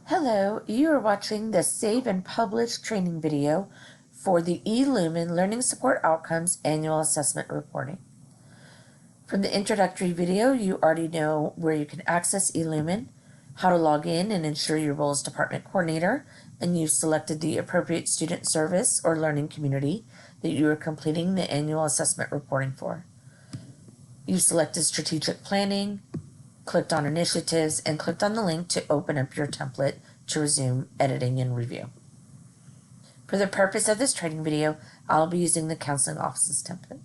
Hello, you are watching the Save and Publish training video for the eLumen Learning Support Outcomes Annual Assessment Reporting. From the introductory video, you already know where you can access eLumen, how to log in and ensure your role as department coordinator, and you've selected the appropriate student service or learning community that you are completing the annual assessment reporting for. You've selected strategic planning, clicked on initiatives, and clicked on the link to open up your template to resume editing and review. For the purpose of this training video, I'll be using the Counseling Offices template.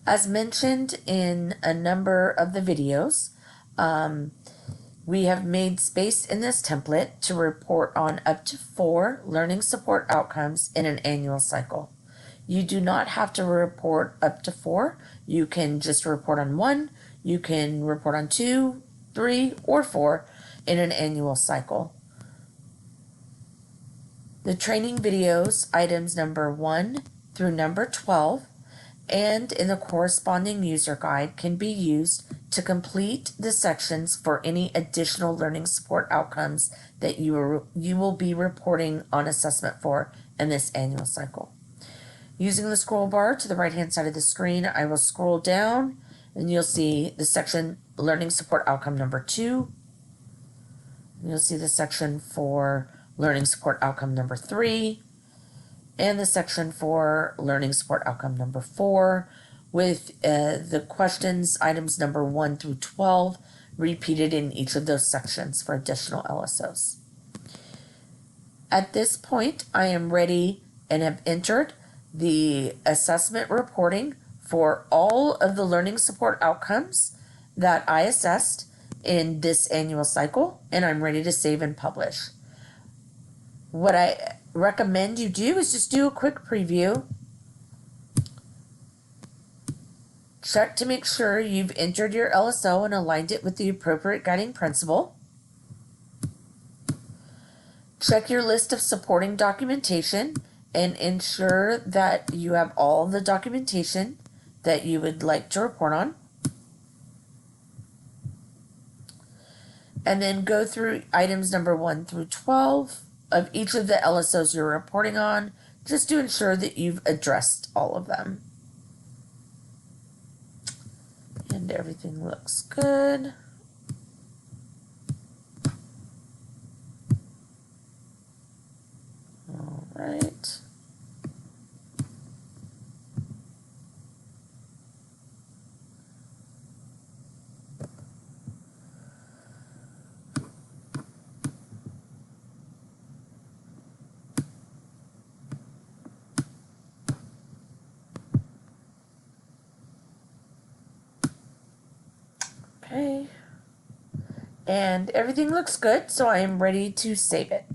As mentioned in a number of the videos, we have made space in this template to report on up to 4 learning support outcomes in an annual cycle. You do not have to report up to 4. You can just report on 1. You can report on 2, 3, or 4 in an annual cycle. The training videos, items number 1 through number 12, and in the corresponding user guide can be used to complete the sections for any additional learning support outcomes that you will be reporting on assessment for in this annual cycle. Using the scroll bar to the right-hand side of the screen, I will scroll down and you'll see the section Learning Support Outcome number 2. And you'll see the section for Learning Support Outcome number 3. And the section for Learning Support Outcome number 4 with the questions, items number 1 through 12, repeated in each of those sections for additional LSOs. At this point, I am ready and have entered the assessment reporting for all of the learning support outcomes that I assessed in this annual cycle, and I'm ready to save and publish. What I recommend you do is just do a quick preview. Check to make sure you've entered your LSO and aligned it with the appropriate guiding principle. Check your list of supporting documentation and ensure that you have all the documentation that you would like to report on. And then go through items number 1 through 12 of each of the LSOs you're reporting on, just to ensure that you've addressed all of them. And everything looks good. All right. Okay, and everything looks good, so I am ready to save it.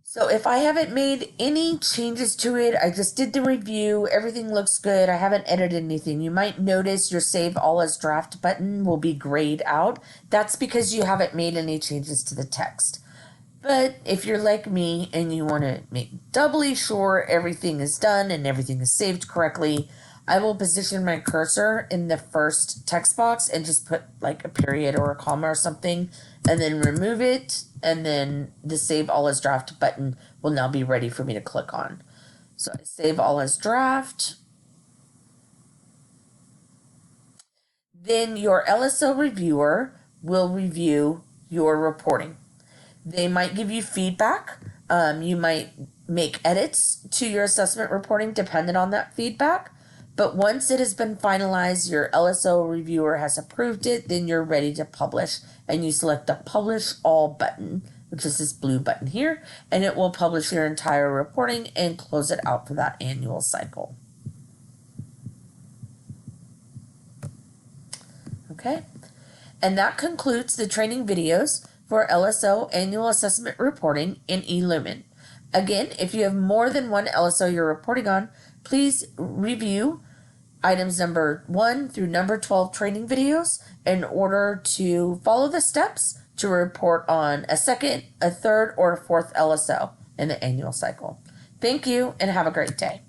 So if I haven't made any changes to it, I just did the review, everything looks good, I haven't edited anything. You might notice your Save All as Draft button will be grayed out. That's because you haven't made any changes to the text. But if you're like me and you want to make doubly sure everything is done and everything is saved correctly, I will position my cursor in the first text box and just put like a period or a comma or something, and then remove it, and then the Save All as Draft button will now be ready for me to click on. So I save all as draft. Then your LSO reviewer will review your reporting. They might give you feedback. You might make edits to your assessment reporting dependent on that feedback. But once it has been finalized, your LSO reviewer has approved it, then you're ready to publish. And you select the Publish All button, which is this blue button here, and it will publish your entire reporting and close it out for that annual cycle. Okay, and that concludes the training videos for LSO annual assessment reporting in eLumen. Again, if you have more than one LSO you're reporting on, please review items number 1 through number 12 training videos in order to follow the steps to report on a second, a third, or a fourth LSO in the annual cycle. Thank you and have a great day.